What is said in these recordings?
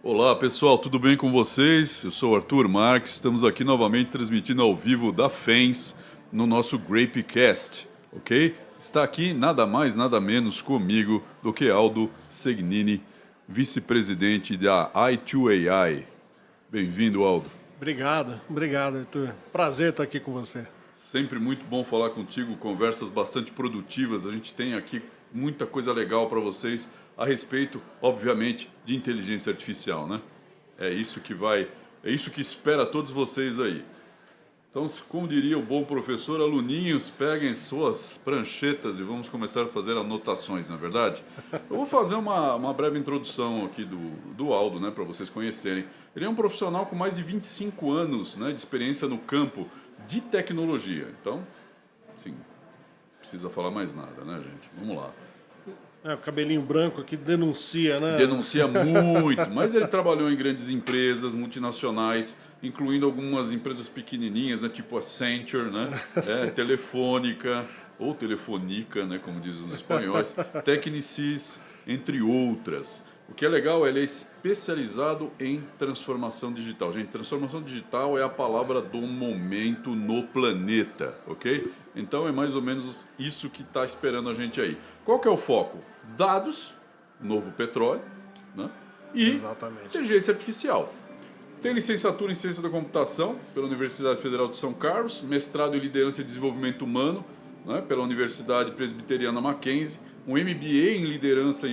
Olá pessoal, tudo bem com vocês? Eu sou o Arthur Marques, estamos aqui novamente transmitindo ao vivo da FENS no nosso Grapecast, ok? Está aqui nada mais, nada menos comigo do que Aldo Segnini, vice-presidente da i2AI. Bem-vindo, Aldo. Obrigado, Arthur. Prazer estar aqui com você. Sempre muito bom falar contigo, conversas bastante produtivas. A gente tem aqui muita coisa legal para vocês a respeito, obviamente, de inteligência artificial, né? É isso que espera todos vocês aí. Então, como diria o bom professor, aluninhos, peguem suas pranchetas e vamos começar a fazer anotações, não é verdade? Eu vou fazer uma breve introdução aqui do Aldo, né, para vocês conhecerem. Ele é um profissional com mais de 25 anos, né, de experiência no campo de tecnologia. Então, sim, não precisa falar mais nada, né, gente? Vamos lá. O cabelinho branco aqui denuncia, né? Denuncia muito, mas ele trabalhou em grandes empresas multinacionais, incluindo algumas empresas pequenininhas, né, tipo a Accenture, né, Telefônica, ou Telefonica, né, como dizem os espanhóis, Technicis, entre outras. O que é legal, ele é especializado em transformação digital. Gente, transformação digital é a palavra do momento no planeta, ok? Então é mais ou menos isso que está esperando a gente aí. Qual que é o foco? Dados, novo petróleo, né? E Exatamente. inteligência artificial. Tem licenciatura em Ciência da Computação pela Universidade Federal de São Carlos, mestrado em Liderança e Desenvolvimento Humano, né, pela Universidade Presbiteriana Mackenzie, um MBA em Liderança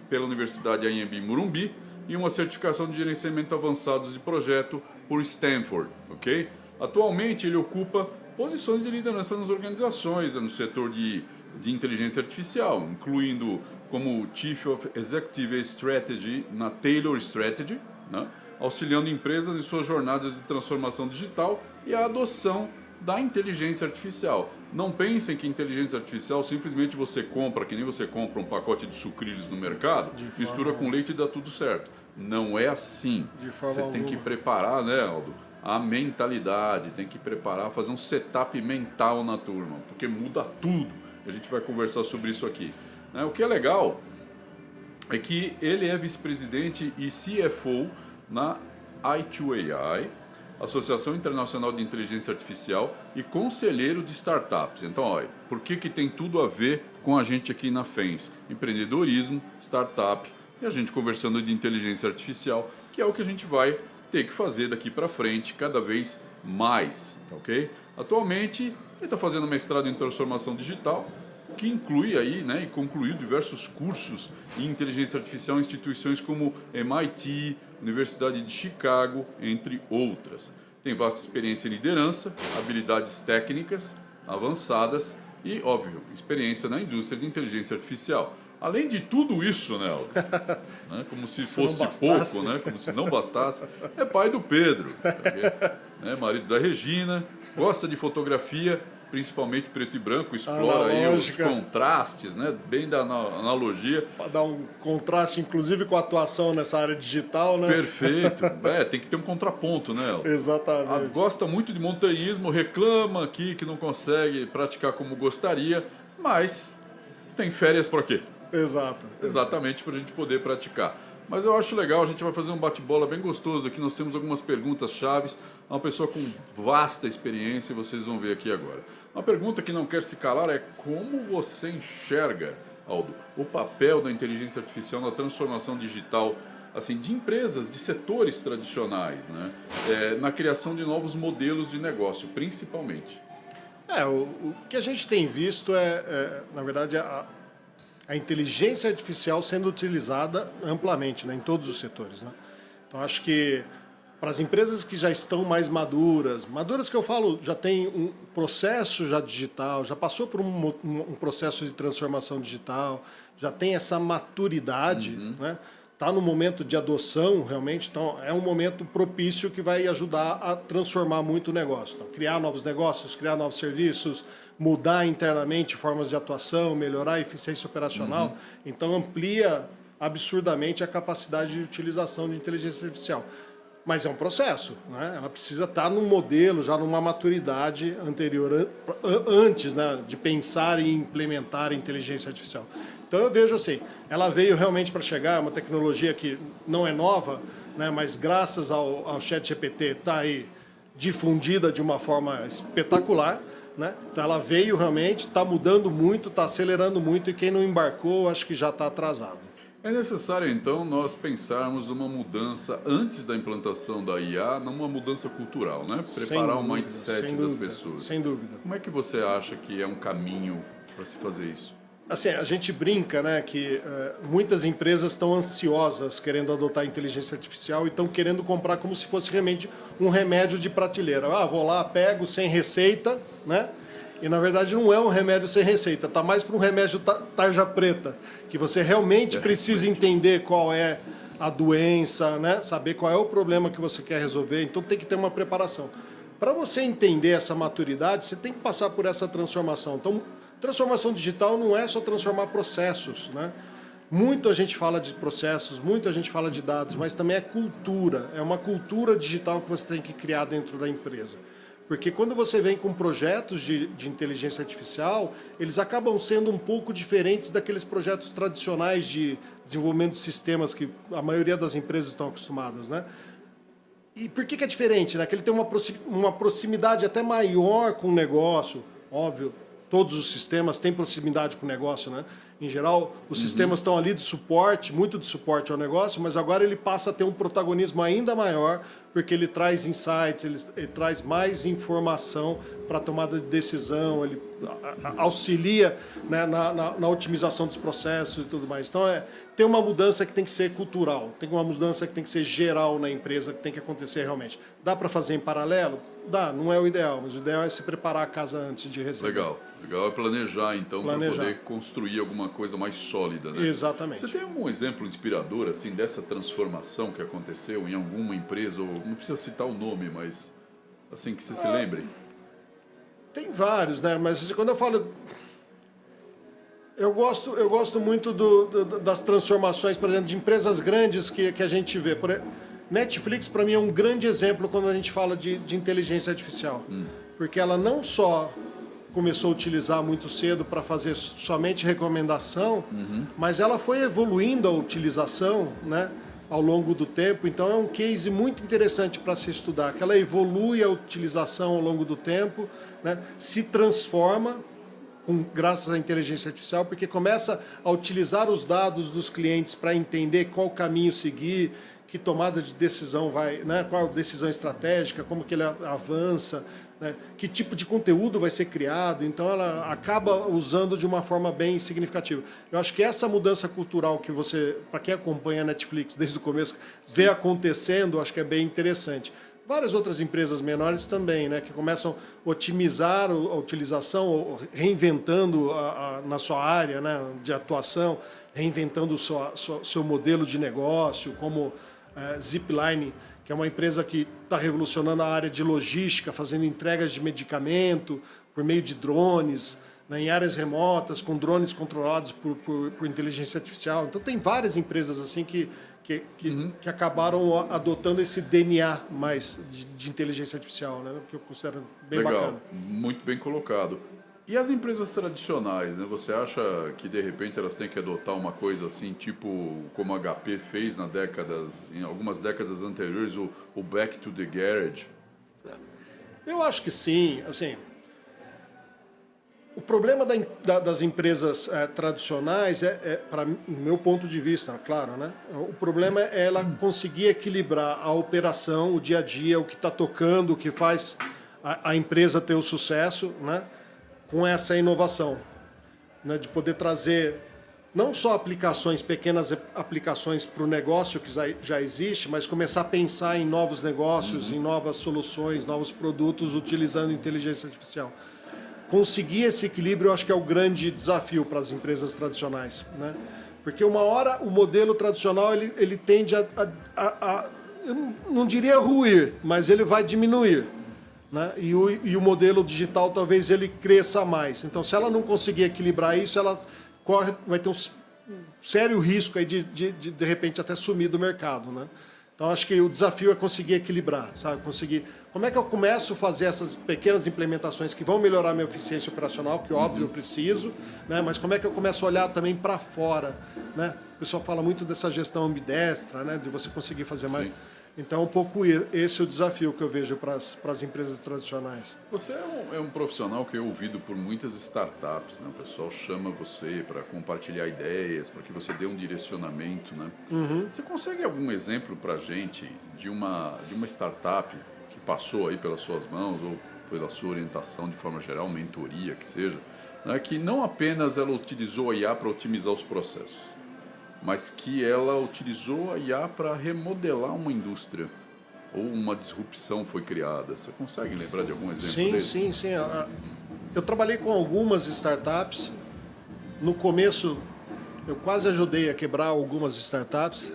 pela Universidade Anhembi Morumbi e uma certificação de Gerenciamento Avançados de Projeto por Stanford, ok? Atualmente ele ocupa posições de liderança nas organizações, no setor de inteligência artificial, incluindo como Chief of Executive Strategy na Taylor Strategy, né, auxiliando empresas em suas jornadas de transformação digital e a adoção da inteligência artificial. Não pensem que inteligência artificial simplesmente você compra, que nem você compra um pacote de sucrilhos no mercado, mistura com leite e dá tudo certo. Não é assim. Você tem que preparar, né, Aldo, a mentalidade, tem que preparar, fazer um setup mental na turma, porque muda tudo. A gente vai conversar sobre isso aqui. O que é legal é que ele é vice-presidente e CFO na i2AI, Associação Internacional de Inteligência Artificial, e conselheiro de startups. Então, olha, por que tem tudo a ver com a gente aqui na FENS? Empreendedorismo, startup e a gente conversando de inteligência artificial, que é o que a gente vai ter que fazer daqui para frente cada vez mais, tá ok? Atualmente, ele está fazendo mestrado em transformação digital, que inclui aí, né, e concluiu diversos cursos em inteligência artificial em instituições como MIT, Universidade de Chicago, entre outras. Tem vasta experiência em liderança, habilidades técnicas avançadas e, óbvio, experiência na indústria de inteligência artificial. Além de tudo isso, né, Aldo? Né, como se fosse pouco, né, como se não bastasse, é pai do Pedro, né, marido da Regina, gosta de fotografia, principalmente preto e branco, explora aí os contrastes, né? Bem da analogia. Para dar um contraste, inclusive, com a atuação nessa área digital, né? Perfeito. Tem que ter um contraponto, né? Exatamente. Gosta muito de montanhismo, reclama aqui que não consegue praticar como gostaria, mas tem férias para quê? Exato. Exatamente, para a gente poder praticar. Mas eu acho legal, a gente vai fazer um bate-bola bem gostoso aqui, nós temos algumas perguntas chaves, uma pessoa com vasta experiência, vocês vão ver aqui agora. Uma pergunta que não quer se calar é como você enxerga, Aldo, o papel da inteligência artificial na transformação digital, assim, de empresas, de setores tradicionais, né? Na criação de novos modelos de negócio, principalmente. O que a gente tem visto na verdade, a inteligência artificial sendo utilizada amplamente, né, em todos os setores, né? Então, acho que para as empresas que já estão mais maduras que eu falo, já tem um processo já digital, já passou por um processo de transformação digital, já tem essa maturidade, né? Está no momento de adoção, realmente, então é um momento propício que vai ajudar a transformar muito o negócio. Então, criar novos negócios, criar novos serviços, mudar internamente formas de atuação, melhorar a eficiência operacional. Então, amplia absurdamente a capacidade de utilização de inteligência artificial. Mas é um processo, né? Ela precisa estar num modelo, já numa maturidade anterior, antes, né, de pensar em implementar a inteligência artificial. Então eu vejo assim, ela veio realmente para chegar, é uma tecnologia que não é nova, né, mas graças ao ChatGPT está aí difundida de uma forma espetacular, né? Então ela veio realmente, está mudando muito, está acelerando muito, e quem não embarcou, acho que já está atrasado. É necessário, então, nós pensarmos uma mudança antes da implantação da IA, numa mudança cultural, né? Preparar o mindset das pessoas. Sem dúvida. Como é que você acha que é um caminho para se fazer isso? Assim, a gente brinca, né, que muitas empresas estão ansiosas querendo adotar a inteligência artificial e estão querendo comprar como se fosse um remédio de prateleira. Ah, vou lá, pego sem receita, né? E na verdade não é um remédio sem receita, está mais para um remédio tarja preta, que você realmente precisa entender qual é a doença, né? Saber qual é o problema que você quer resolver, então tem que ter uma preparação. Para você entender essa maturidade, você tem que passar por essa transformação. Então, transformação digital não é só transformar processos, né? Muito a gente fala de processos, muito a gente fala de dados, mas também é cultura, é uma cultura digital que você tem que criar dentro da empresa. Porque quando você vem com projetos de inteligência artificial, eles acabam sendo um pouco diferentes daqueles projetos tradicionais de desenvolvimento de sistemas que a maioria das empresas estão acostumadas, né? E por que é diferente? Né? Que ele tem uma proximidade até maior com o negócio, óbvio. Todos os sistemas têm proximidade com o negócio, né? Em geral, os sistemas estão ali de suporte, muito de suporte ao negócio, mas agora ele passa a ter um protagonismo ainda maior, porque ele traz insights, ele traz mais informação para a tomada de decisão, ele auxilia, né, na otimização dos processos e tudo mais. Então, tem uma mudança que tem que ser cultural, tem uma mudança que tem que ser geral na empresa, que tem que acontecer realmente. Dá para fazer em paralelo? Dá, não é o ideal, mas o ideal é se preparar a casa antes de receber. Legal é planejar, então, para poder construir alguma coisa mais sólida, né? Exatamente. Você tem algum exemplo inspirador, assim, dessa transformação que aconteceu em alguma empresa, ou não precisa citar o nome, mas, assim, que você se lembre? Tem vários, né? Mas quando eu falo... Eu gosto muito das transformações, por exemplo, de empresas grandes que a gente vê. Netflix, para mim, é um grande exemplo quando a gente fala de inteligência artificial. Porque ela não só começou a utilizar muito cedo para fazer somente recomendação, mas ela foi evoluindo a utilização, né, ao longo do tempo. Então é um case muito interessante para se estudar, que ela evolui a utilização ao longo do tempo, né, se transforma graças à inteligência artificial, porque começa a utilizar os dados dos clientes para entender qual caminho seguir, que tomada de decisão vai, né, qual a decisão estratégica, como que ele avança, né, que tipo de conteúdo vai ser criado. Então ela acaba usando de uma forma bem significativa. Eu acho que essa mudança cultural que você, para quem acompanha a Netflix desde o começo, vê acontecendo, acho que é bem interessante. Várias outras empresas menores também, né, que começam a otimizar a utilização, reinventando na sua área, né, de atuação, reinventando o seu modelo de negócio, como Zipline, que é uma empresa que está revolucionando a área de logística, fazendo entregas de medicamento por meio de drones, né, em áreas remotas, com drones controlados por inteligência artificial. Então tem várias empresas assim que acabaram adotando esse DNA mais de inteligência artificial, né, que eu considero bem bacana. Muito bem colocado. E as empresas tradicionais, né? Você acha que de repente elas têm que adotar uma coisa assim, tipo como a HP fez em algumas décadas anteriores, o Back to the Garage? Eu acho que sim. Assim, o problema das empresas tradicionais para o meu ponto de vista, claro, né? O problema é ela conseguir equilibrar a operação, o dia a dia, o que está tocando, o que faz a empresa ter o sucesso, né, com essa inovação, né, de poder trazer não só pequenas aplicações para o negócio que já existe, mas começar a pensar em novos negócios, em novas soluções, novos produtos utilizando inteligência artificial. Conseguir esse equilíbrio, eu acho que é o grande desafio para as empresas tradicionais, né? Porque uma hora o modelo tradicional ele tende eu não diria ruir, mas ele vai diminuir, né? E o modelo digital talvez ele cresça mais. Então, se ela não conseguir equilibrar isso, ela vai ter um sério risco aí de repente até sumir do mercado, né? Então, acho que o desafio é conseguir equilibrar, sabe? Conseguir... Como é que eu começo a fazer essas pequenas implementações que vão melhorar a minha eficiência operacional, que óbvio eu preciso, né? Mas como é que eu começo a olhar também para fora, né? O pessoal fala muito dessa gestão ambidestra, né? De você conseguir fazer mais... Sim. Então, um pouco esse é o desafio que eu vejo para as empresas tradicionais. Você é um profissional que é ouvido por muitas startups, né? O pessoal chama você para compartilhar ideias, para que você dê um direcionamento, né? Você consegue algum exemplo para a gente de uma startup que passou aí pelas suas mãos ou pela sua orientação de forma geral, mentoria, que seja, né? Que não apenas ela utilizou a IA para otimizar os processos, mas que ela utilizou a IA para remodelar uma indústria ou uma disrupção foi criada. Você consegue lembrar de algum exemplo desse? Sim. Eu trabalhei com algumas startups. No começo, eu quase ajudei a quebrar algumas startups.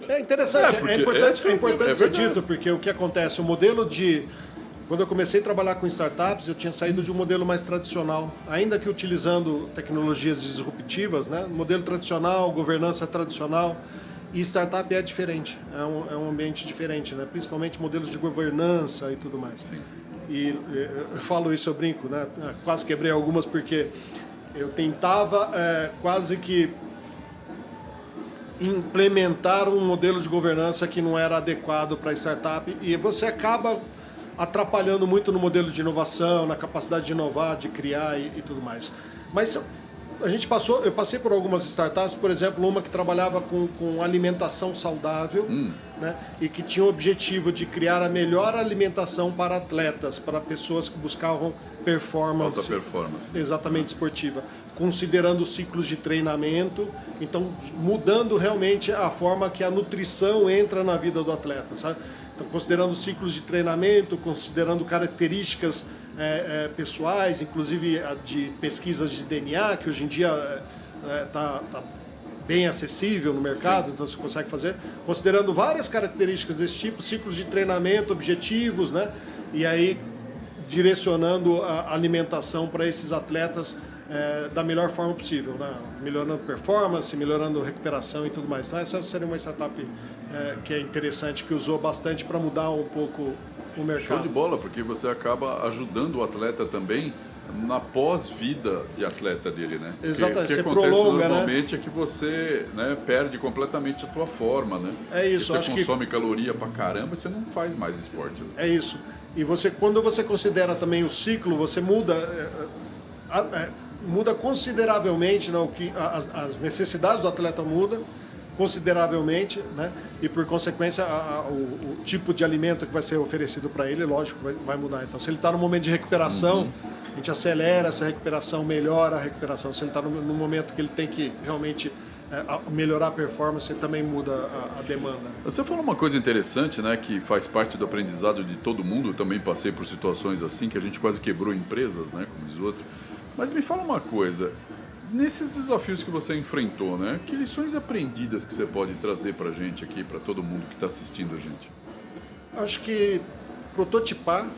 É interessante, é importante ser dito, porque o que acontece, o modelo de... Quando eu comecei a trabalhar com startups, eu tinha saído de um modelo mais tradicional, ainda que utilizando tecnologias disruptivas, né? Modelo tradicional, governança tradicional, e startup é diferente, é um ambiente diferente, né? Principalmente modelos de governança e tudo mais. Sim. E eu falo isso, eu brinco, né? Quase quebrei algumas porque eu tentava quase que implementar um modelo de governança que não era adequado para startup, e você acaba atrapalhando muito no modelo de inovação, na capacidade de inovar, de criar e tudo mais. Mas eu passei por algumas startups, por exemplo, uma que trabalhava com alimentação saudável, né, e que tinha o objetivo de criar a melhor alimentação para atletas, para pessoas que buscavam performance. Alta performance. Exatamente, esportiva. Considerando ciclos de treinamento, então mudando realmente a forma que a nutrição entra na vida do atleta, sabe? Então, considerando ciclos de treinamento, considerando características pessoais, inclusive de pesquisas de DNA, que hoje em dia está bem acessível no mercado, então você consegue fazer, considerando várias características desse tipo, ciclos de treinamento, objetivos, né? E aí direcionando a alimentação para esses atletas da melhor forma possível, né? Melhorando performance, melhorando recuperação e tudo mais. Então essa seria uma startup que é interessante, que usou bastante para mudar um pouco o mercado. Show de bola, porque você acaba ajudando o atleta também na pós-vida de atleta dele, né? Exatamente, o que você acontece prolonga, normalmente é que você, né, perde completamente a tua forma, né? É isso, você acho consome caloria pra caramba e você não faz mais esporte. Né? É isso. E quando você considera também o ciclo, você muda consideravelmente, não, as necessidades do atleta mudam consideravelmente, né? E por consequência o tipo de alimento que vai ser oferecido para ele, lógico, vai mudar. Então, se ele está no momento de recuperação, a gente acelera essa recuperação, melhora a recuperação. Se ele está no momento que ele tem que realmente melhorar a performance, também muda a demanda. Você falou uma coisa interessante, né, que faz parte do aprendizado de todo mundo. Eu também passei por situações assim, que a gente quase quebrou empresas, né, como diz o outro. Mas me fala uma coisa, nesses desafios que você enfrentou, né, que lições aprendidas que você pode trazer para a gente aqui, para todo mundo que está assistindo a gente? Acho que prototipar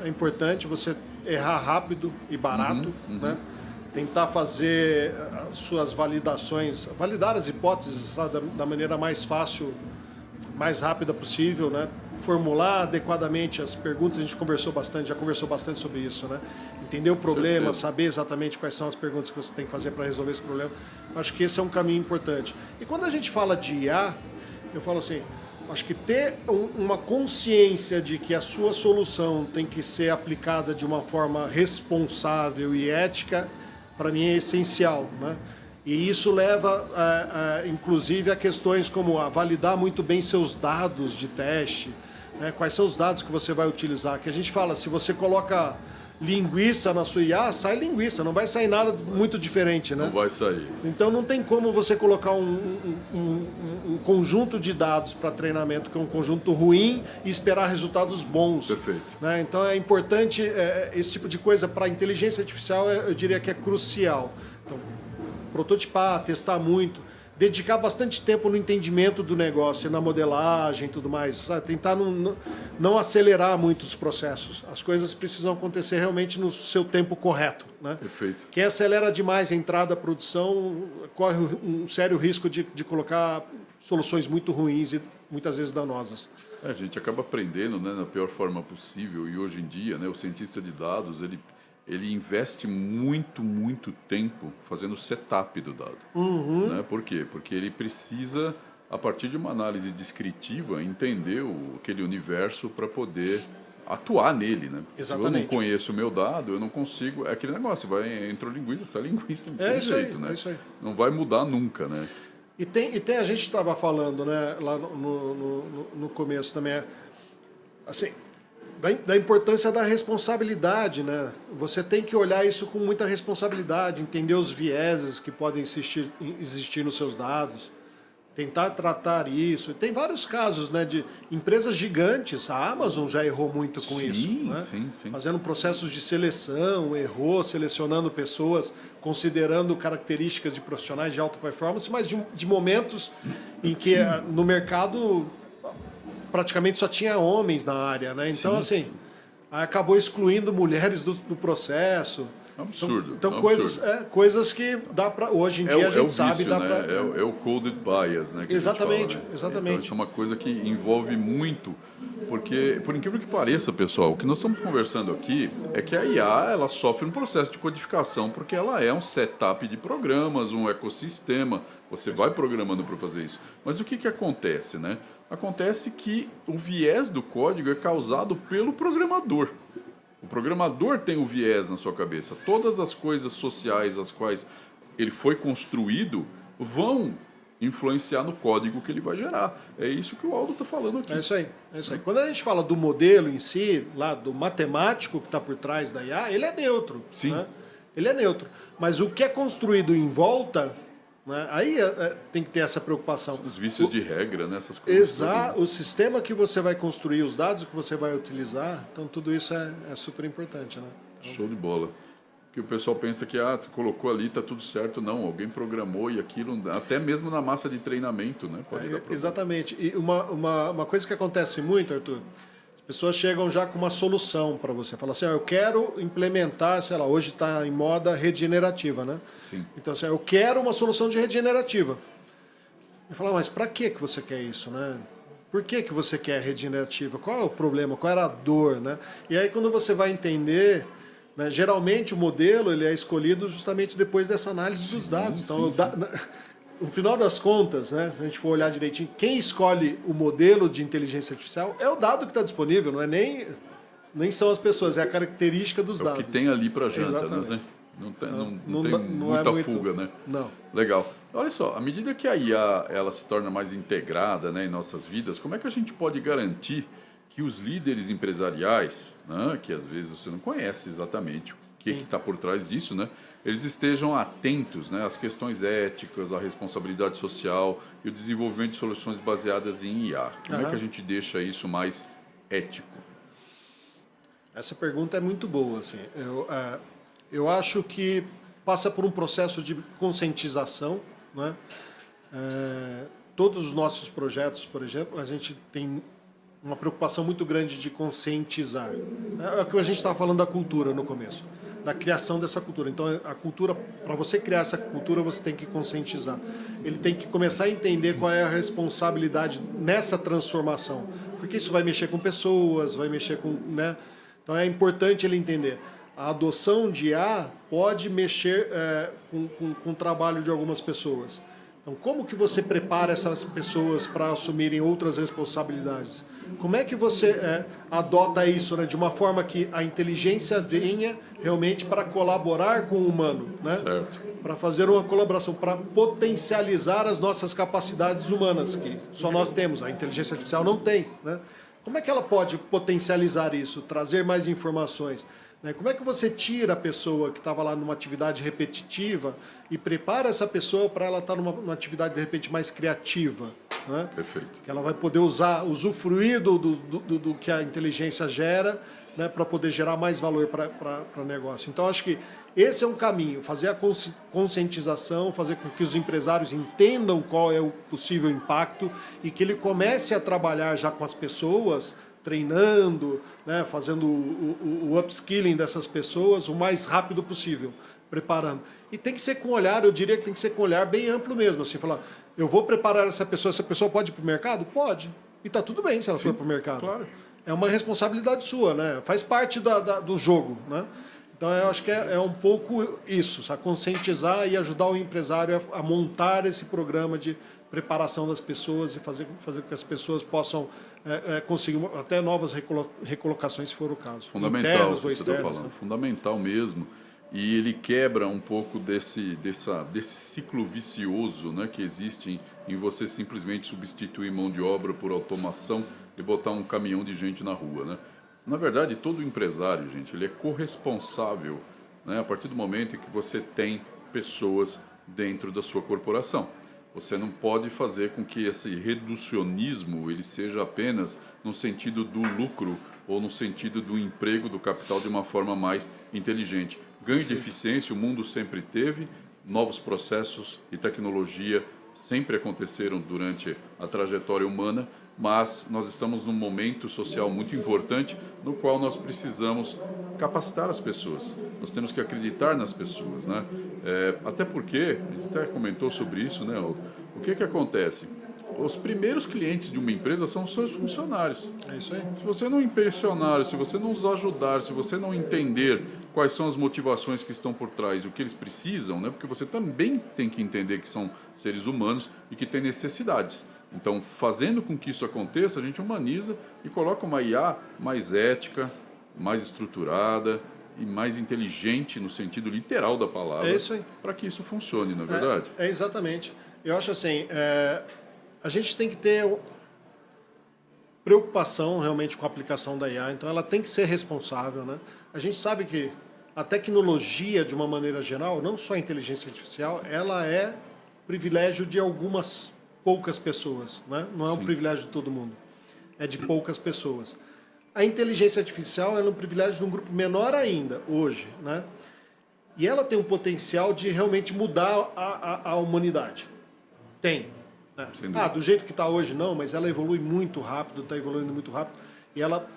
é importante, você errar rápido e barato, né? Tentar fazer as suas validações, validar as hipóteses, sabe, da maneira mais fácil, mais rápida possível, né? Formular adequadamente as perguntas, a gente já conversou bastante sobre isso, né? Entender o problema, saber exatamente quais são as perguntas que você tem que fazer para resolver esse problema. Acho que esse é um caminho importante. E quando a gente fala de IA, eu falo assim, acho que ter uma consciência de que a sua solução tem que ser aplicada de uma forma responsável e ética, para mim é essencial, né? E isso leva, inclusive, a questões como a validar muito bem seus dados de teste, né? Quais são os dados que você vai utilizar. Que a gente fala, se você coloca linguiça na sua IA, sai linguiça, não vai sair nada muito diferente, né? Não vai sair. Então não tem como você colocar um conjunto de dados para treinamento que é um conjunto ruim e esperar resultados bons. Perfeito. Né? Então é importante, esse tipo de coisa para a inteligência artificial eu diria que é crucial. Então, prototipar, testar muito, dedicar bastante tempo no entendimento do negócio, na modelagem e tudo mais, sabe? Tentar não acelerar muito os processos. As coisas precisam acontecer realmente no seu tempo correto, né? Perfeito. Quem acelera demais a entrada da produção corre um sério risco de colocar soluções muito ruins e muitas vezes danosas. A gente acaba aprendendo, né, na pior forma possível, e hoje em dia, né, o cientista de dados, ele investe muito tempo fazendo o setup do dado. Né? Por quê? Porque ele precisa, a partir de uma análise descritiva, entender aquele universo para poder atuar nele. Né? Exatamente. Se eu não conheço o meu dado, eu não consigo... É aquele negócio, entrou linguiça, sai linguiça, não tem jeito, né? É isso aí. Não vai mudar nunca, né? E tem a gente estava falando, né, lá no começo também, assim, da importância da responsabilidade, né? Você tem que olhar isso com muita responsabilidade, entender os vieses que podem existir nos seus dados, tentar tratar isso. Tem vários casos, né, de empresas gigantes, a Amazon já errou muito com isso, né? Sim. Fazendo processos de seleção, errou, selecionando pessoas, considerando características de profissionais de alta performance, mas de momentos em que no mercado praticamente só tinha homens na área, né? Então, assim, acabou excluindo mulheres do processo. Absurdo. Então absurdo. coisas que dá para hoje em dia a gente sabe, dá né? para É o coded bias, né? Que exatamente, a gente fala, né? exatamente. Então, isso é uma coisa que envolve muito, porque, por incrível que pareça, pessoal, o que nós estamos conversando aqui é que a IA ela sofre um processo de codificação, porque ela é um setup de programas, um ecossistema. Você vai programando para fazer isso. Mas o que acontece, né? Acontece que o viés do código é causado pelo programador. O programador tem o viés na sua cabeça. Todas as coisas sociais as quais ele foi construído vão influenciar no código que ele vai gerar. É isso que o Aldo está falando aqui. É isso aí. Quando a gente fala do modelo em si, lá do matemático que está por trás da IA, ele é neutro. Sim. Né? Ele é neutro. Mas o que é construído em volta, né, aí tem que ter essa preocupação. Os vícios de regra, né? Essas coisas. Exato. O sistema que você vai construir, os dados que você vai utilizar, então tudo isso é super importante. Né? Então, show de bola. Que o pessoal pensa que tu colocou ali, tá tudo certo. Não, alguém programou e aquilo, até mesmo na massa de treinamento, né? Pode dar problema. Exatamente. E uma coisa que acontece muito, Arthur, as pessoas chegam já com uma solução para você. Fala assim, eu quero implementar, sei lá, hoje está em moda regenerativa, né? Sim. Então, assim, eu quero uma solução de regenerativa. Eu falo, mas para que você quer isso, né? Por que você quer regenerativa? Qual é o problema? Qual era a dor, né? E aí quando você vai entender, né, geralmente o modelo ele é escolhido justamente depois dessa análise dos dados. Então, no final das contas, né, se a gente for olhar direitinho, quem escolhe o modelo de inteligência artificial é o dado que está disponível, não é nem são as pessoas, é a característica dos dados. O que tem ali para janta, exatamente. né? Não tem Não muita é muito, fuga, né? Não. Legal. Olha só, à medida que a IA ela se torna mais integrada, né, em nossas vidas, como é que a gente pode garantir que os líderes empresariais, né, que às vezes você não conhece exatamente o que está por trás disso, né, eles estejam atentos, né, às questões éticas, à responsabilidade social e o desenvolvimento de soluções baseadas em IA? Como é que a gente deixa isso mais ético? Essa pergunta é muito boa. Assim. Eu acho que passa por um processo de conscientização. Né? Todos os nossos projetos, por exemplo, a gente tem uma preocupação muito grande de conscientizar. É o que a gente estava falando da cultura no começo, da criação dessa cultura. Então, a cultura, para você criar essa cultura, você tem que conscientizar. Ele tem que começar a entender qual é a responsabilidade nessa transformação, porque isso vai mexer com pessoas, vai mexer com... Né? Então, é importante ele entender. A adoção de IA pode mexer com o trabalho de algumas pessoas. Então, como que você prepara essas pessoas para assumirem outras responsabilidades? Como é que você adota isso, né, de uma forma que a inteligência venha realmente para colaborar com o humano, né? Certo. Para fazer uma colaboração, para potencializar as nossas capacidades humanas, que só nós temos, a inteligência artificial não tem, né? Como é que ela pode potencializar isso, trazer mais informações? Como é que você tira a pessoa que estava lá numa atividade repetitiva e prepara essa pessoa para ela estar numa atividade, de repente, mais criativa? Né? Perfeito. Que ela vai poder usufruir do que a inteligência gera, né, para poder gerar mais valor para o negócio. Então, acho que esse é um caminho, fazer a conscientização, fazer com que os empresários entendam qual é o possível impacto e que ele comece a trabalhar já com as pessoas treinando, né, fazendo o upskilling dessas pessoas o mais rápido possível, preparando. E tem que ser com olhar, eu diria que tem que ser com olhar bem amplo mesmo, assim, falar, eu vou preparar essa pessoa pode ir para o mercado? Pode. E está tudo bem se ela for para o mercado. Claro. É uma responsabilidade sua, né? Faz parte do jogo, né? Então eu acho que é um pouco isso, sabe? Conscientizar e ajudar o empresário a montar esse programa de preparação das pessoas e fazer com que as pessoas possam conseguir até novas recolocações, se for o caso. Fundamental, Internos ou você está externos, falando. né? Fundamental mesmo. E ele quebra um pouco desse ciclo vicioso, né, que existe em você simplesmente substituir mão de obra por automação e botar um caminhão de gente na rua, né? Na verdade, todo empresário, gente, ele é corresponsável, né, a partir do momento em que você tem pessoas dentro da sua corporação. Você não pode fazer com que esse reducionismo ele seja apenas no sentido do lucro ou no sentido do emprego do capital de uma forma mais inteligente. Ganho de eficiência o mundo sempre teve, novos processos e tecnologia sempre aconteceram durante a trajetória humana, mas nós estamos num momento social muito importante no qual nós precisamos capacitar as pessoas. Nós temos que acreditar nas pessoas, né? Até porque, a gente até comentou sobre isso, né, Aldo? O que acontece? Os primeiros clientes de uma empresa são os seus funcionários. É isso aí. Se você não impressionar, se você não os ajudar, se você não entender quais são as motivações que estão por trás, o que eles precisam, né? Porque você também tem que entender que são seres humanos e que têm necessidades. Então, fazendo com que isso aconteça, a gente humaniza e coloca uma IA mais ética, mais estruturada e mais inteligente no sentido literal da palavra. É isso aí. Para que isso funcione, não é verdade? É exatamente. Eu acho assim, a gente tem que ter preocupação realmente com a aplicação da IA, então ela tem que ser responsável, né? A gente sabe que a tecnologia, de uma maneira geral, não só a inteligência artificial, ela é privilégio de algumas poucas pessoas, né? Não é um privilégio de todo mundo, é de poucas pessoas. A inteligência artificial é um privilégio de um grupo menor ainda, hoje, né? E ela tem um potencial de realmente mudar a humanidade. Tem. Né? Do jeito que está hoje não, mas ela evolui muito rápido, está evoluindo muito rápido, e ela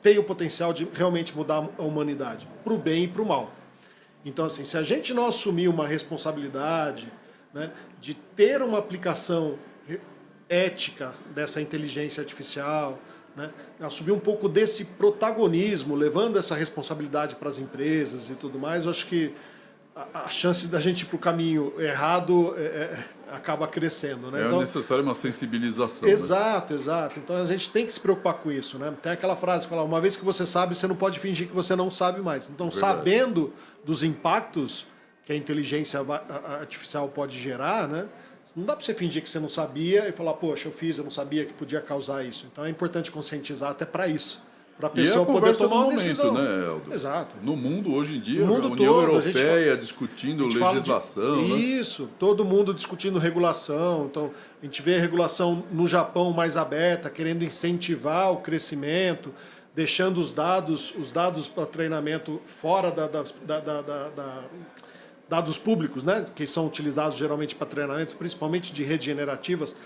tem o potencial de realmente mudar a humanidade, para o bem e para o mal. Então, assim, se a gente não assumir uma responsabilidade, né, de ter uma aplicação ética dessa inteligência artificial, né, assumir um pouco desse protagonismo, levando essa responsabilidade para as empresas e tudo mais, eu acho que a chance da gente ir para o caminho errado acaba crescendo. Né? É então, necessário uma sensibilização. Exato, né? Exato. Então a gente tem que se preocupar com isso. Né? Tem aquela frase que fala, uma vez que você sabe, você não pode fingir que você não sabe mais. Então, sabendo dos impactos que a inteligência artificial pode gerar, né? Não dá para você fingir que você não sabia e falar, poxa, eu não sabia que podia causar isso. Então é importante conscientizar até para isso. Para a pessoa poder tomar uma decisão. Né, Aldo? Exato. No mundo, hoje em dia, a União Europeia discutindo legislação. Né? Isso, todo mundo discutindo regulação. Então, a gente vê a regulação no Japão mais aberta, querendo incentivar o crescimento, deixando os dados para treinamento fora dados públicos, né? Que são utilizados geralmente para treinamento, principalmente de redes generativas,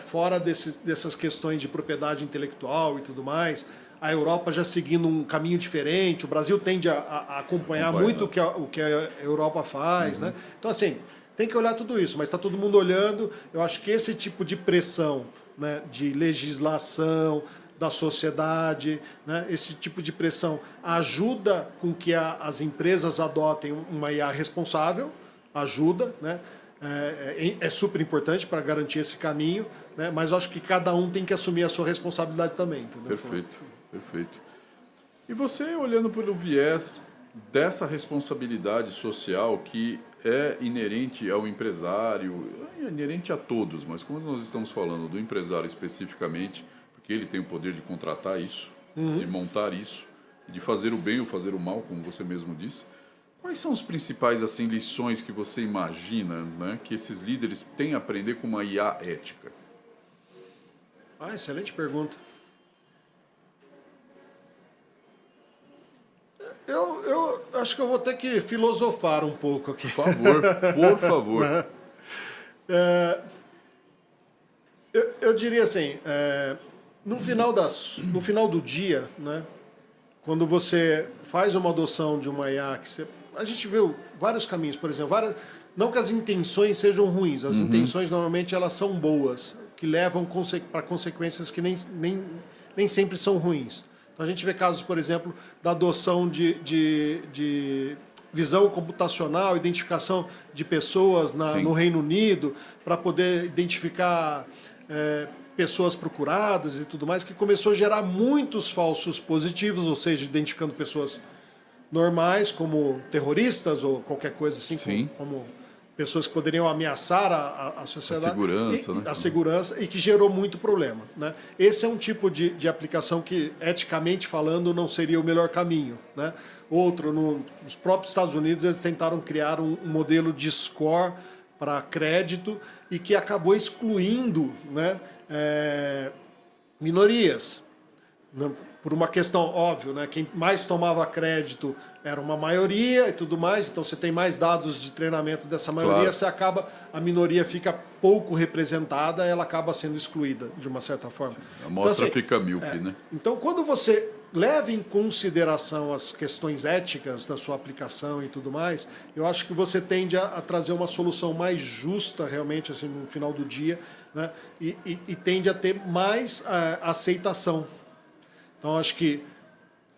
fora dessas questões de propriedade intelectual e tudo mais. A Europa já seguindo um caminho diferente, o Brasil tende a acompanhar muito o que a Europa faz. Né? Então, assim, tem que olhar tudo isso, mas está todo mundo olhando. Eu acho que esse tipo de pressão, né, de legislação, da sociedade, né, esse tipo de pressão ajuda com que as empresas adotem uma IA responsável, ajuda, né? É super importante para garantir esse caminho, né? Mas eu acho que cada um tem que assumir a sua responsabilidade também. Entendeu? Perfeito. Perfeito. E você, olhando pelo viés dessa responsabilidade social que é inerente ao empresário, é inerente a todos, mas como nós estamos falando do empresário especificamente, porque ele tem o poder de contratar isso, de montar isso, de fazer o bem ou fazer o mal, como você mesmo disse, quais são as principais assim, lições que você imagina, né, que esses líderes têm a aprender com uma IA ética? Excelente pergunta. Eu acho que eu vou ter que filosofar um pouco aqui. Por favor, por favor. Eu diria assim, No final do dia, né, quando você faz uma adoção de uma IA, a gente vê vários caminhos, por exemplo, não que as intenções sejam ruins, as intenções normalmente elas são boas, que levam para consequências que nem sempre são ruins. Então a gente vê casos, por exemplo, da adoção de visão computacional, identificação de pessoas no Reino Unido, para poder identificar pessoas procuradas e tudo mais, que começou a gerar muitos falsos positivos, ou seja, identificando pessoas normais como terroristas ou qualquer coisa assim, como pessoas que poderiam ameaçar a sociedade. A segurança, né? A segurança, e que gerou muito problema. Né? Esse é um tipo de aplicação que, eticamente falando, não seria o melhor caminho. Né? Outro, nos próprios Estados Unidos, eles tentaram criar um modelo de score para crédito e que acabou excluindo, né, minorias. Por uma questão óbvia, né? Quem mais tomava crédito era uma maioria e tudo mais, então você tem mais dados de treinamento dessa maioria, a minoria fica pouco representada, ela acaba sendo excluída de uma certa forma. Sim, a amostra então, fica míope, né? Então, quando você leva em consideração as questões éticas da sua aplicação e tudo mais, eu acho que você tende a trazer uma solução mais justa, realmente, assim, no final do dia, né? E tende a ter mais aceitação. Então, acho que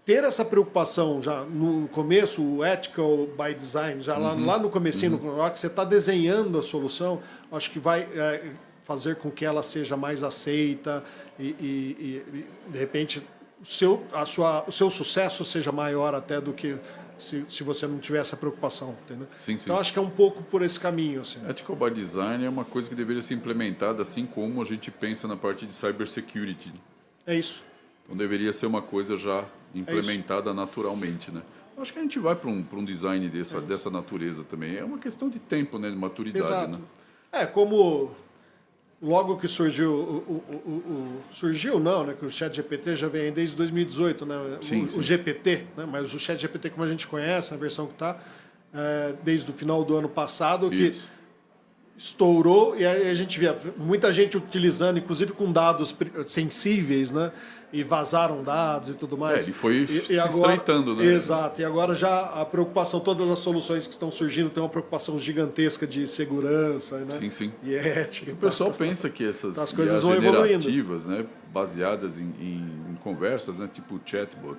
ter essa preocupação já no começo, o ethical by design, já lá no comecinho, na hora que você está desenhando a solução, acho que vai fazer com que ela seja mais aceita e de repente, o seu sucesso seja maior até do que se você não tiver essa preocupação, entendeu? Sim. Então, acho que é um pouco por esse caminho. Assim. Ethical by design é uma coisa que deveria ser implementada assim como a gente pensa na parte de cybersecurity. É isso. Então deveria ser uma coisa já implementada naturalmente, né? Acho que a gente vai para um design dessa natureza também. É uma questão de tempo, né? De maturidade, exato. Né? Como logo que surgiu surgiu não, né? Que o ChatGPT já vem desde 2018, né? O GPT, né? Mas o ChatGPT como a gente conhece, a versão que está desde o final do ano passado, que estourou e aí a gente via muita gente utilizando, inclusive com dados sensíveis, né? E vazaram dados e tudo mais. Ele foi se estreitando, né? Exato. E agora já a preocupação, todas as soluções que estão surgindo tem uma preocupação gigantesca de segurança, né? Sim. E ética. O pessoal pensa que essas as coisas vão generativas, né? Baseadas em conversas, né? Tipo chatbot,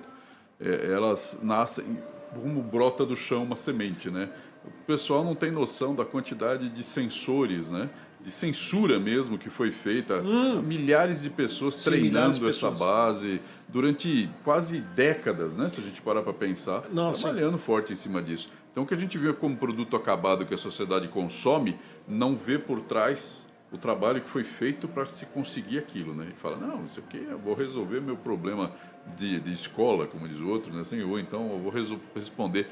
elas nascem como brota do chão uma semente, né? O pessoal não tem noção da quantidade de sensores, né? De censura mesmo que foi feita. Milhares de pessoas treinando essa base durante quase décadas, né? Se a gente parar para pensar, trabalhando forte em cima disso. Então o que a gente vê como produto acabado que a sociedade consome, não vê por trás o trabalho que foi feito para se conseguir aquilo, né? E fala, não, isso aqui eu vou resolver meu problema de escola, como diz o outro, né? Assim, ou então eu vou responder.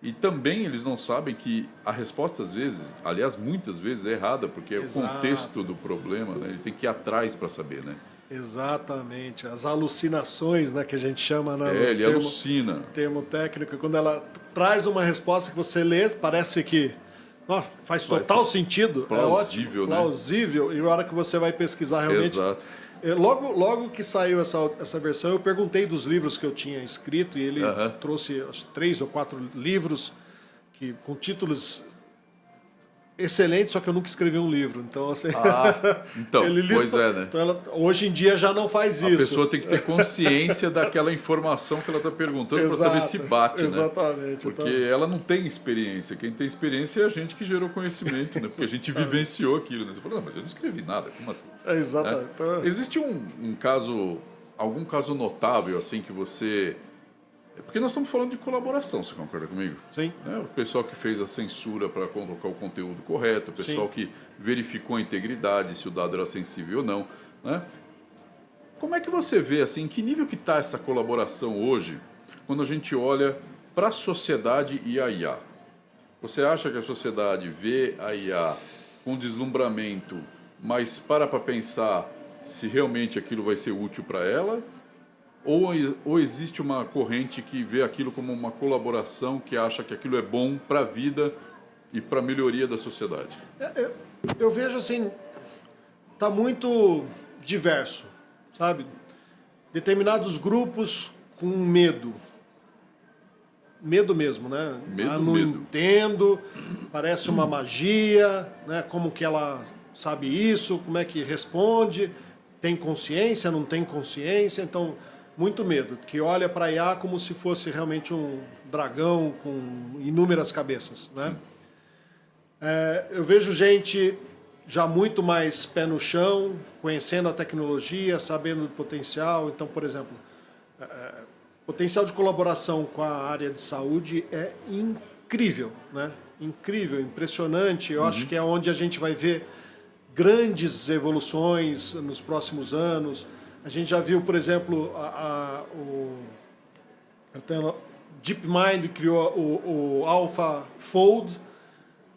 E também eles não sabem que a resposta, às vezes, aliás, muitas vezes é errada, porque é o contexto do problema, né? Ele tem que ir atrás para saber, né? Exatamente. As alucinações, né, que a gente chama... Né, ele alucina. Termo técnico. Quando ela traz uma resposta que você lê, parece que faz total sentido. Plausível, é ótimo, plausível. E a hora que você vai pesquisar realmente... Exato. Logo que saiu essa versão, eu perguntei dos livros que eu tinha escrito e ele trouxe 3 ou 4 livros com títulos excelentes, só que eu nunca escrevi um livro. Então, assim, ele lista, pois né? Então hoje em dia já não faz isso. A pessoa tem que ter consciência daquela informação que ela está perguntando para saber se bate, exatamente. Né? Porque ela não tem experiência. Quem tem experiência é a gente que gerou conhecimento, né? Porque a gente vivenciou aquilo. Né? Você falou, não, mas eu não escrevi nada, como assim? Exatamente. Né? Então, existe algum caso notável assim que você... Porque nós estamos falando de colaboração, você concorda comigo? Sim. Né? O pessoal que fez a censura para colocar o conteúdo correto, o pessoal que verificou a integridade, se o dado era sensível ou não. Né? Como é que você vê, assim, em que nível que está essa colaboração hoje, quando a gente olha para a sociedade e a IA? Você acha que a sociedade vê a IA com deslumbramento, mas para pensar se realmente aquilo vai ser útil para ela? Ou existe uma corrente que vê aquilo como uma colaboração, que acha que aquilo é bom para a vida e para a melhoria da sociedade? Eu vejo assim, está muito diverso, sabe? determinados grupos com medo. Medo mesmo, né? Não entendo, parece uma magia, né? Como que ela sabe isso, como é que responde, tem consciência, não tem consciência, então muito medo, que olha para a IA como se fosse realmente um dragão com inúmeras cabeças, né? Eu vejo gente já muito mais pé no chão, conhecendo a tecnologia, sabendo do potencial. Então, por exemplo, potencial de colaboração com a área de saúde é incrível, né? Incrível, impressionante. Eu acho que é onde a gente vai ver grandes evoluções nos próximos anos. A gente já viu, por exemplo, DeepMind criou o AlphaFold,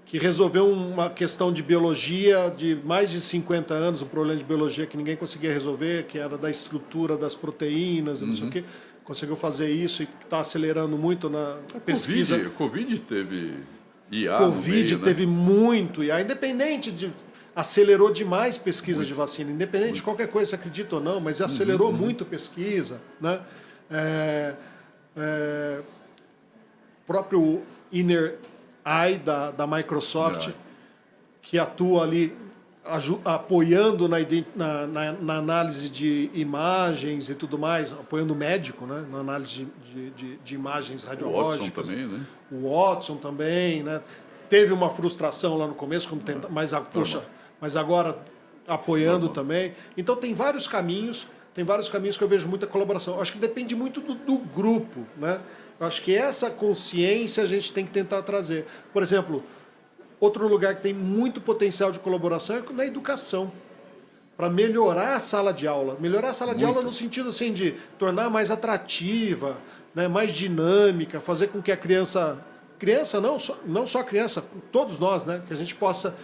que resolveu uma questão de biologia de mais de 50 anos, um problema de biologia que ninguém conseguia resolver, que era da estrutura das proteínas, não sei o quê. Conseguiu fazer isso e está acelerando muito na pesquisa. Covid teve IA Covid no meio, teve muito IA, independente de... Acelerou demais pesquisa de vacina, independente de qualquer coisa, se acredita ou não, mas acelerou muito pesquisa, né? Próprio Inner Eye da Microsoft, que atua ali apoiando na análise de imagens e tudo mais, apoiando o médico, né? Na análise de imagens radiológicas. O Watson também, né? O Watson também, né? Teve uma frustração lá no começo, mas agora apoiando também. Então tem vários caminhos que eu vejo muita colaboração. Acho que depende muito do grupo, né? Eu acho que essa consciência a gente tem que tentar trazer. Por exemplo, outro lugar que tem muito potencial de colaboração é na educação. Para melhorar a sala de aula. Melhorar a sala de aula no sentido assim, de tornar mais atrativa, né, mais dinâmica, fazer com que a criança, não só a criança, todos nós, né, que a gente possa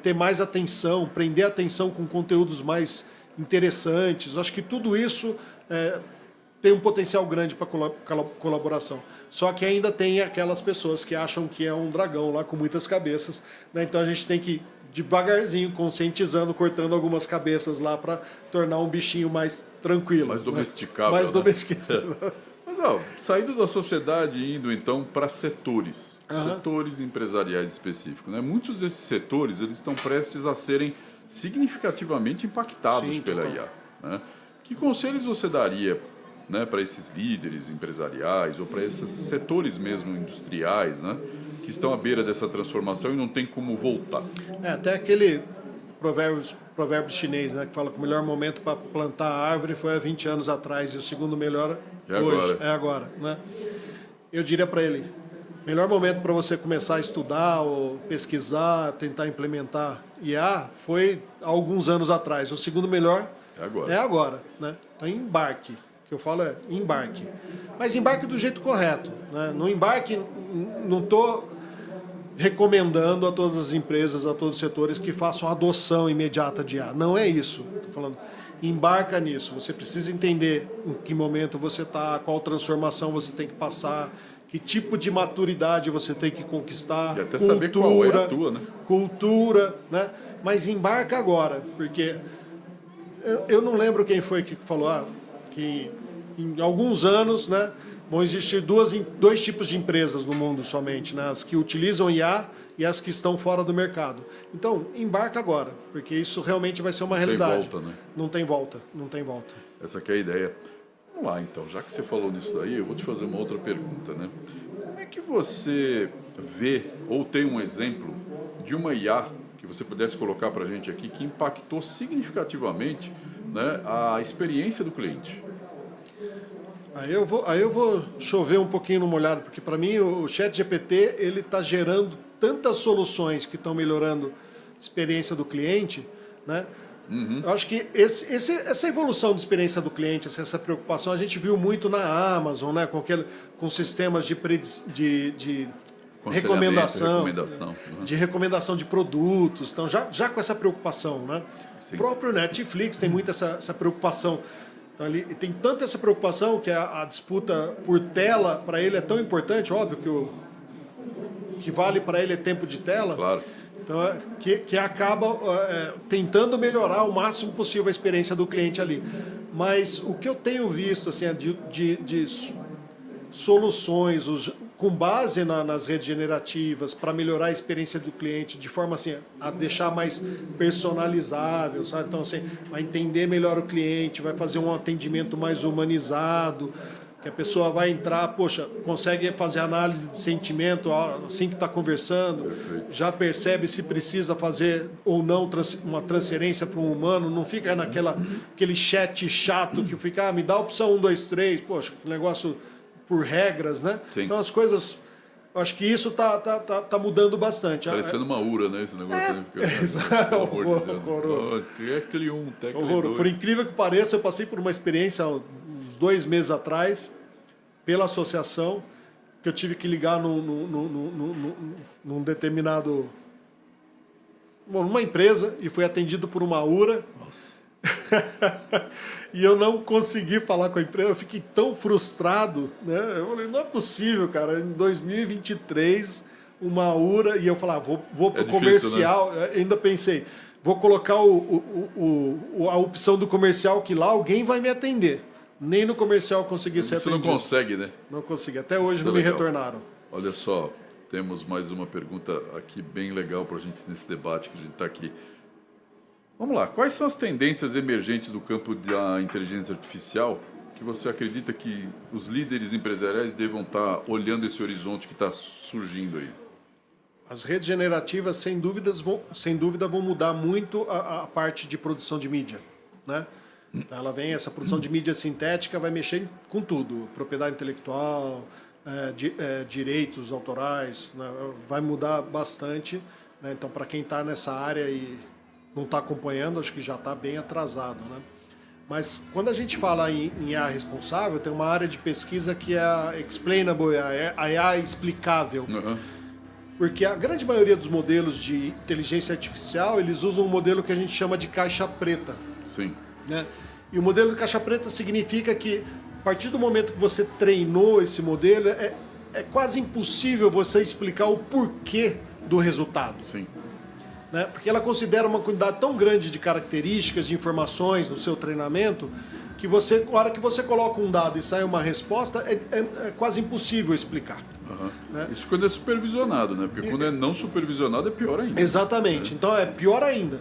ter mais atenção, prender atenção com conteúdos mais interessantes. Eu acho que tudo isso tem um potencial grande para colaboração. Só que ainda tem aquelas pessoas que acham que é um dragão lá com muitas cabeças, né? Então a gente tem que ir devagarzinho, conscientizando, cortando algumas cabeças lá para tornar um bichinho mais tranquilo. Mais domesticável. Mais né? domesticável. Mas, saindo da sociedade e indo então para setores, setores empresariais específicos, né? Muitos desses setores eles estão prestes a serem significativamente impactados pela IA. Né? Que conselhos você daria, né, para esses líderes empresariais ou para esses setores mesmo industriais, né, que estão à beira dessa transformação e não tem como voltar? Até aquele provérbio chinês, né, que fala que o melhor momento para plantar a árvore foi há 20 anos atrás e o segundo melhor hoje é agora. Né? Eu diria para ele, melhor momento para você começar a estudar ou pesquisar, tentar implementar IA foi há alguns anos atrás. O segundo melhor é agora. Né? Então embarque. O que eu falo é embarque. Mas embarque do jeito correto. Né? No embarque, não estou recomendando a todas as empresas, a todos os setores que façam adoção imediata de IA. Não é isso. Estou falando, embarca nisso. Você precisa entender em que momento você está, qual transformação você tem que passar, que tipo de maturidade você tem que conquistar. E até saber qual é a tua, né? Cultura, né? Mas embarca agora, porque eu não lembro quem foi que falou que em alguns anos, né, vão existir dois tipos de empresas no mundo somente, né, as que utilizam IA e as que estão fora do mercado. Então, embarca agora, porque isso realmente vai ser uma realidade. Não tem volta, né? Não tem volta. Essa que é a ideia. Vamos lá, então, já que você falou nisso daí, eu vou te fazer uma outra pergunta, né? Como é que você vê ou tem um exemplo de uma IA que você pudesse colocar para a gente aqui que impactou significativamente, né, a experiência do cliente? Aí eu vou chover um pouquinho no molhado, porque para mim o ChatGPT ele está gerando tantas soluções que estão melhorando a experiência do cliente, né? Eu acho que essa evolução de experiência do cliente, essa preocupação, a gente viu muito na Amazon, né? Com sistemas de recomendação. De recomendação de produtos, então já com essa preocupação, né? O próprio Netflix tem muito essa preocupação. Então, ele tem tanto essa preocupação que a disputa por tela para ele é tão importante, óbvio que o que vale para ele é tempo de tela. Claro. Então, que acaba tentando melhorar o máximo possível a experiência do cliente ali. Mas o que eu tenho visto assim, de soluções com base nas redes generativas para melhorar a experiência do cliente de forma assim a deixar mais personalizável, sabe? Então assim, vai entender melhor o cliente, vai fazer um atendimento mais humanizado, que a pessoa vai entrar, poxa, consegue fazer análise de sentimento assim que está conversando, Perfeito. já percebe se precisa fazer ou não uma transferência para um humano, não fica aquele chat chato que fica, me dá a opção 1, 2, 3, poxa, que negócio por regras, né? Sim. Então as coisas, acho que isso tá mudando bastante. Parecendo uma URA, né? Esse negócio aí. Exato, horroroso. Tecle 1, Tecle 2. Por incrível que pareça, eu passei por uma experiência uns 2 meses atrás, pela associação, que eu tive que ligar num determinado... numa empresa, e fui atendido por uma URA. Nossa. E eu não consegui falar com a empresa, eu fiquei tão frustrado, né? Eu falei, não é possível, cara, em 2023, uma URA, e eu falei, vou pro comercial, né? Ainda pensei, vou colocar a opção do comercial, que lá alguém vai me atender. Nem no comercial eu consegui ser atendido. Você não consegue, né? Não consegui, até hoje Isso não é me legal. retornaram. Olha só, temos mais uma pergunta aqui bem legal para a gente nesse debate que a gente está aqui. Vamos lá, quais são as tendências emergentes do campo da inteligência artificial que você acredita que os líderes empresariais devam estar olhando esse horizonte que está surgindo aí? As redes generativas, sem dúvida, vão mudar muito a parte de produção de mídia, né? Então, essa produção de mídia sintética vai mexer com tudo, propriedade intelectual, direitos autorais, né? Vai mudar bastante, né? Então, para quem está nessa área e não está acompanhando, acho que já está bem atrasado, né? Mas quando a gente fala em IA responsável, tem uma área de pesquisa que é a explainable, a IA explicável. Uhum. Porque a grande maioria dos modelos de inteligência artificial, eles usam um modelo que a gente chama de caixa preta. Sim. Né? E o modelo de caixa preta significa que, a partir do momento que você treinou esse modelo, é quase impossível você explicar o porquê do resultado. Sim. Né? Porque ela considera uma quantidade tão grande de características, de informações no seu treinamento, que você, na hora que você coloca um dado e sai uma resposta, é quase impossível explicar. Uhum. Né? Isso quando é supervisionado, né? Porque quando é não supervisionado é pior ainda. Exatamente. Então é pior ainda.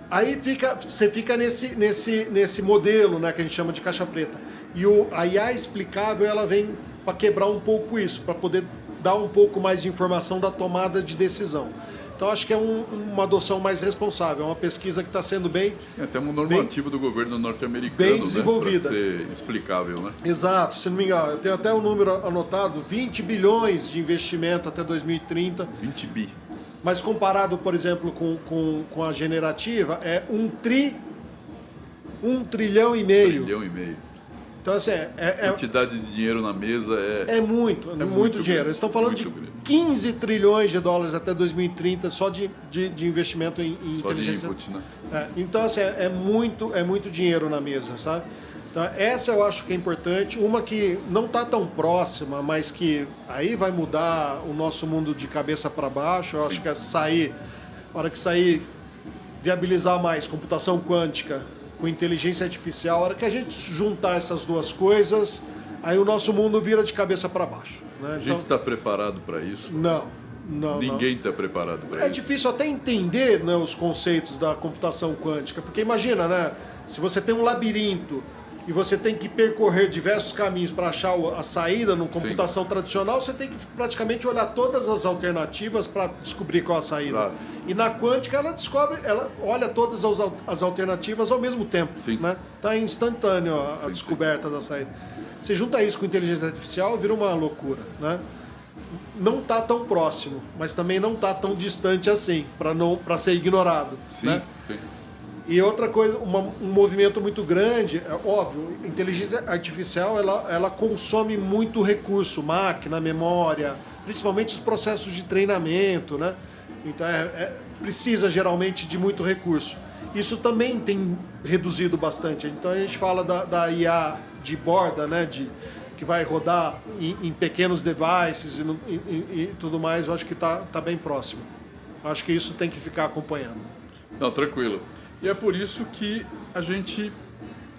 Aí você fica nesse modelo, né, que a gente chama de caixa preta. E a IA explicável, ela vem para quebrar um pouco isso, para poder dar um pouco mais de informação da tomada de decisão. Então acho que é uma adoção mais responsável, é uma pesquisa que está sendo bem... Tem até uma normativa do governo norte-americano, bem desenvolvida, né, para ser explicável, né? Exato, se não me engano, eu tenho até o número anotado, 20 bilhões de investimento até 2030. 20 bi. Mas comparado, por exemplo, com a generativa, é 1 trilhão e meio. 1,5 trilhão. Então, assim, A quantidade de dinheiro na mesa é muito dinheiro. grande, Eles estão falando de grande. 15 trilhões de dólares até 2030 só de investimento em Só de inteligência. input, né? Então, assim, é muito dinheiro na mesa, sabe? Então, essa eu acho que é importante. Uma que não está tão próxima, mas que aí vai mudar o nosso mundo de cabeça para baixo. Eu acho que é a hora que sair, viabilizar mais computação quântica com inteligência artificial, a hora que a gente juntar essas duas coisas, aí o nosso mundo vira de cabeça para baixo. Né? A gente está preparado para isso? Não. Ninguém está preparado para isso. É difícil até entender, né, os conceitos da computação quântica, porque imagina, né, se você tem um labirinto e você tem que percorrer diversos caminhos para achar a saída numa computação tradicional, você tem que praticamente olhar todas as alternativas para descobrir qual a saída. Exato. E na quântica ela olha todas as alternativas ao mesmo tempo. Né? Tá instantâneo a descoberta da saída. Você junta isso com inteligência artificial, vira uma loucura. Né? Não está tão próximo, mas também não está tão distante assim, para ser ignorado. Sim, né? sim. E outra coisa, um movimento muito grande, é óbvio, a inteligência artificial ela consome muito recurso, máquina, memória, principalmente os processos de treinamento, né? Então precisa geralmente de muito recurso. Isso também tem reduzido bastante. Então a gente fala da IA de borda, né? Que vai rodar em pequenos devices e tudo mais, eu acho que está bem próximo. Acho que isso tem que ficar acompanhando. Não, tranquilo. E é por isso que a gente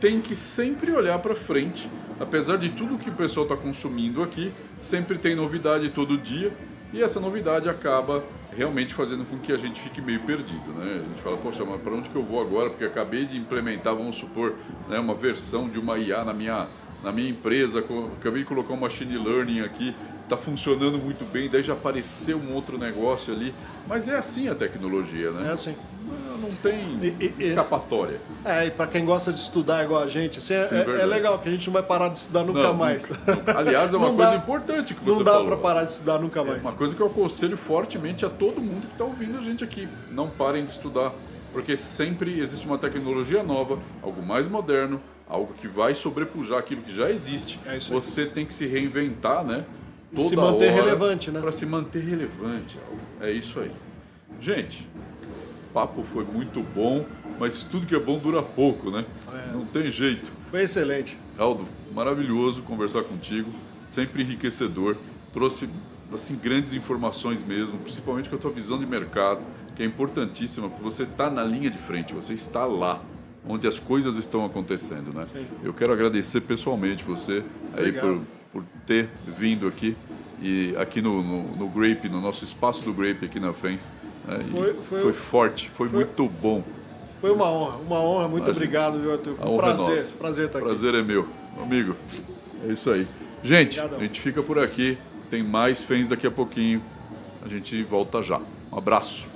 tem que sempre olhar para frente. Apesar de tudo que o pessoal está consumindo aqui, sempre tem novidade todo dia, e essa novidade acaba realmente fazendo com que a gente fique meio perdido, né? A gente fala, poxa, mas para onde que eu vou agora? Porque acabei de implementar, vamos supor, né, uma versão de uma IA na minha empresa, acabei de colocar um machine learning aqui, está funcionando muito bem, daí já apareceu um outro negócio ali. Mas é assim a tecnologia, né? É assim. Não tem escapatória. E para quem gosta de estudar igual a gente, assim, Sim, é legal, que a gente não vai parar de estudar nunca mais. Nunca. Aliás, é uma coisa importante que você falou. Não dá para parar de estudar nunca mais. É uma coisa que eu aconselho fortemente a todo mundo que está ouvindo a gente aqui. Não parem de estudar, porque sempre existe uma tecnologia nova, algo mais moderno, algo que vai sobrepujar aquilo que já existe. É isso aí. Você tem que se reinventar, né? Toda se manter hora, relevante, né? Para se manter relevante. É isso aí. Gente, o papo foi muito bom, mas tudo que é bom dura pouco, né? Não tem jeito. Foi excelente. Aldo, maravilhoso conversar contigo, sempre enriquecedor. Trouxe assim grandes informações mesmo, principalmente com a tua visão de mercado, que é importantíssima, porque você está na linha de frente, você está lá, onde as coisas estão acontecendo, né? Sim. Eu quero agradecer pessoalmente você aí por ter vindo aqui aqui no Grape, no nosso espaço do Grape aqui na FENS. Foi forte, foi muito bom. Foi uma honra. Muito obrigado, viu, Arthur? Um prazer estar aqui. Prazer é meu, amigo. É isso aí. Gente, Obrigadão. A gente fica por aqui. Tem mais FENS daqui a pouquinho. A gente volta já. Um abraço.